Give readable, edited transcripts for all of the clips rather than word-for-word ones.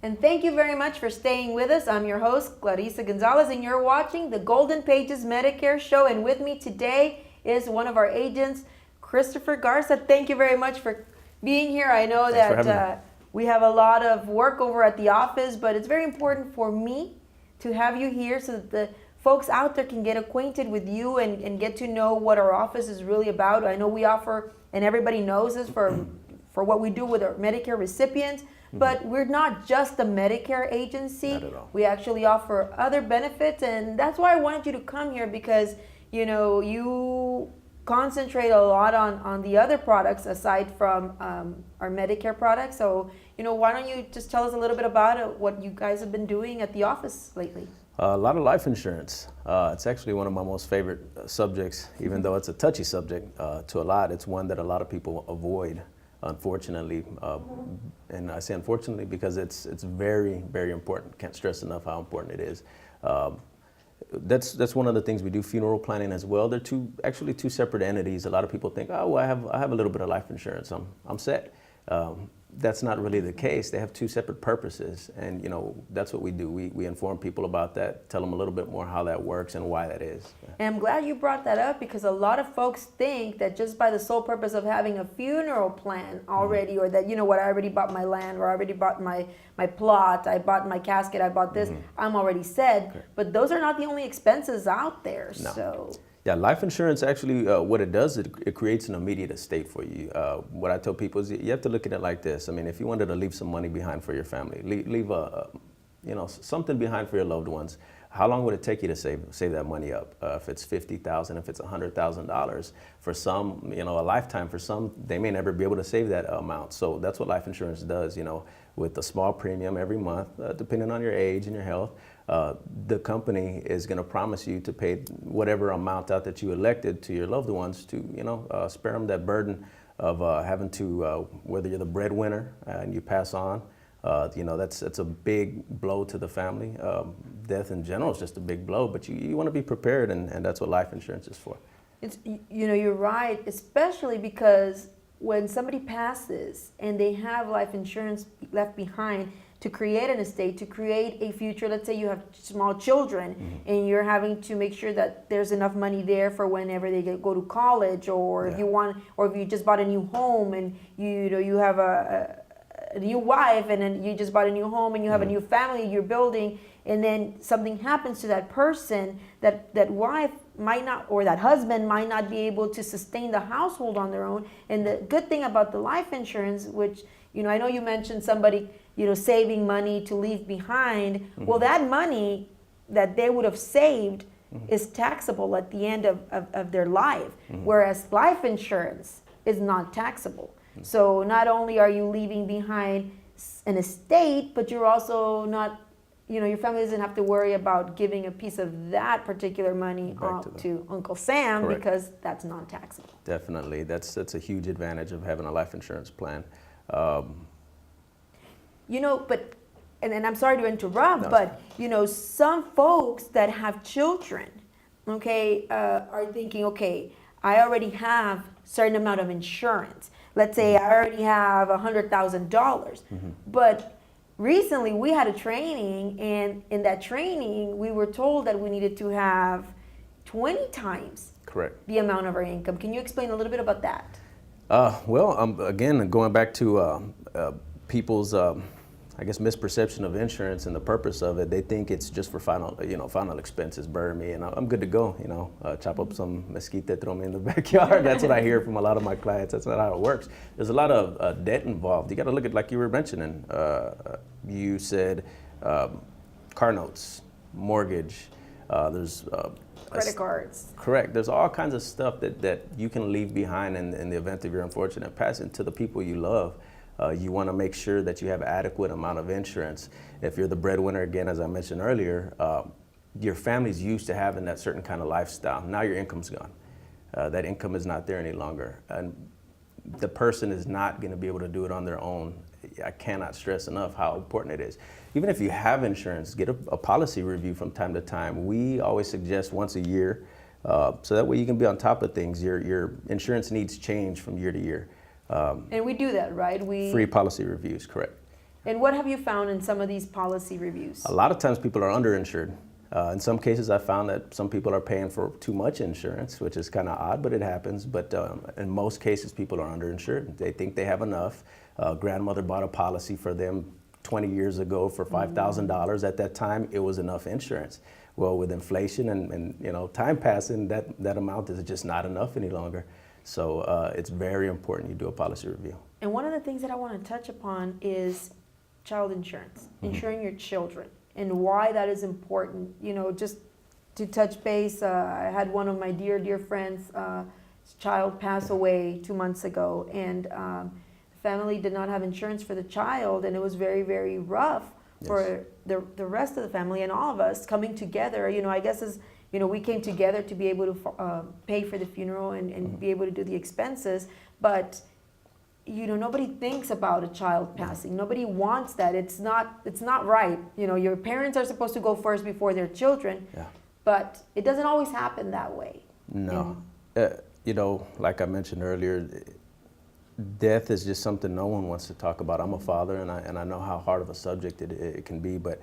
And thank you very much for staying with us. I'm your host, Clarissa Gonzalez, and you're watching the Golden Pages Medicare Show. And with me today is one of our agents, Christopher Garza. Thank you very much for being here. I know that we have a lot of work over at the office, but it's very important for me to have you here so that the folks out there can get acquainted with you and get to know what our office is really about. I know we offer, and everybody knows this, for what we do with our Medicare recipients, but we're not just a Medicare agency. Not at all. We actually offer other benefits, and that's why I wanted you to come here, because you concentrate a lot on the other products aside from our Medicare products. So why don't you just tell us a little bit about what you guys have been doing at the office lately? A lot of life insurance. It's actually one of my most favorite subjects, even though it's a touchy subject to a lot. It's one that a lot of people avoid, unfortunately. And I say unfortunately because it's very, very important. Can't stress enough how important it is. That's one of the things we do, funeral planning as well. They're actually two separate entities. A lot of people think, oh, well, I have a little bit of life insurance. I'm set. That's not really the case. They have two separate purposes, and that's what we do. We inform people about that, tell them a little bit more how that works and why that is. And I'm glad you brought that up, because a lot of folks think that just by the sole purpose of having a funeral plan already, or that I already bought my land, or I already bought my plot, I bought my casket, I bought this, I'm already set. Okay. But those are not the only expenses out there. No. So. Yeah, life insurance actually, what it does, it creates an immediate estate for you. What I tell people is you have to look at it like this. I mean, if you wanted to leave some money behind for your family, leave something behind for your loved ones, how long would it take you to save that money up? If it's $50,000, if it's $100,000, for some, a lifetime. For some, they may never be able to save that amount. So that's what life insurance does, with a small premium every month, depending on your age and your health. The company is going to promise you to pay whatever amount out that you elected to your loved ones to, spare them that burden of having to, whether you're the breadwinner and you pass on, that's a big blow to the family. Death in general is just a big blow, but you want to be prepared, and that's what life insurance is for. It's, you're right, especially because when somebody passes and they have life insurance left behind to create an estate, to create a future. Let's say you have small children and you're having to make sure that there's enough money there for whenever they go to college, or if you just bought a new home and you have a new wife, and then you just bought a new home and you have a new family you're building, and then something happens to that person, that wife might not, or that husband might not be able to sustain the household on their own. And the good thing about the life insurance, which I know you mentioned somebody saving money to leave behind. Well, that money that they would have saved is taxable at the end of their life, whereas life insurance is not taxable. So not only are you leaving behind an estate, but you're also not, your family doesn't have to worry about giving a piece of that particular money to Uncle Sam. Correct. Because that's non-taxable. Definitely. That's a huge advantage of having a life insurance plan. But, and I'm sorry to interrupt, but, some folks that have children, are thinking, okay, I already have a certain amount of insurance. Let's say I already have $100,000. But recently we had a training, and in that training, we were told that we needed to have 20 times the amount of our income. Can you explain a little bit about that? Again, going back to people's, misperception of insurance and the purpose of it. They think it's just for final expenses, bury me, and I'm good to go. Chop up some mesquite, throw me in the backyard. That's what I hear from a lot of my clients. That's not how it works. There's a lot of debt involved. You got to look at, like you were mentioning. You said car notes, mortgage. There's credit cards. Correct. There's all kinds of stuff that you can leave behind in the event of your unfortunate passing to the people you love. You want to make sure that you have adequate amount of insurance. If you're the breadwinner, again, as I mentioned earlier, your family's used to having that certain kind of lifestyle. Now your income's gone. That income is not there any longer. And the person is not going to be able to do it on their own. I cannot stress enough how important it is. Even if you have insurance, get a policy review from time to time. We always suggest once a year, so that way you can be on top of things. Your insurance needs change from year to year. And we do that, right? Free policy reviews, correct. And what have you found in some of these policy reviews? A lot of times people are underinsured. In some cases, I found that some people are paying for too much insurance, which is kind of odd, but it happens. But in most cases, people are underinsured. They think they have enough. Grandmother bought a policy for them 20 years ago for $5,000. At that time, it was enough insurance. Well, with inflation and time passing, that amount is just not enough any longer. So it's very important you do a policy review. And one of the things that I want to touch upon is child insurance, insuring your children, and why that is important. Just to touch base, I had one of my dear friends, his child pass away 2 months ago, and the family did not have insurance for the child, and it was very, very rough for the rest of the family and all of us coming together. I guess as we came together to be able to pay for the funeral and be able to do the expenses, but nobody thinks about a child passing. Nobody wants that. It's not right. Your parents are supposed to go first before their children, but it doesn't always happen that way. No. Like I mentioned earlier, death is just something no one wants to talk about. I'm a father, and I know how hard of a subject it can be, but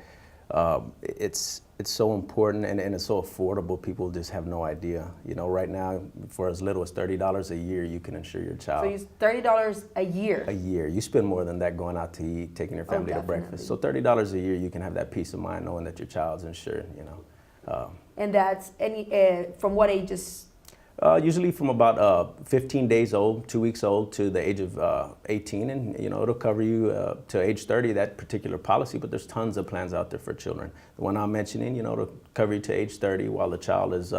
it's so important and it's so affordable. People just have no idea. Right now, for as little as $30 a year, you can insure your child. So it's $30 a year. A year. You spend more than that going out to eat, taking your family to breakfast. So $30 a year, you can have that peace of mind knowing that your child's insured. And that's from what ages? Usually from about 15 days old, 2 weeks old, to the age of 18, and it'll cover you to age 30, that particular policy, but there's tons of plans out there for children. The one I'm mentioning, it'll cover you to age 30 while the child is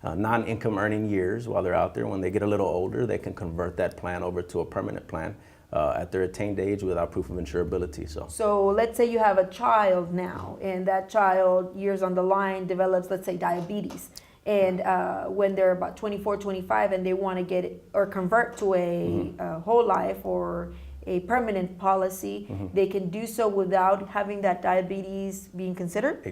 non-income earning years while they're out there. When they get a little older, they can convert that plan over to a permanent plan at their attained age without proof of insurability. So let's say you have a child now, and that child years on the line develops, let's say, diabetes. And when they're about 24, 25, and they want to get it or convert to a whole life or a permanent policy, they can do so without having that diabetes being considered?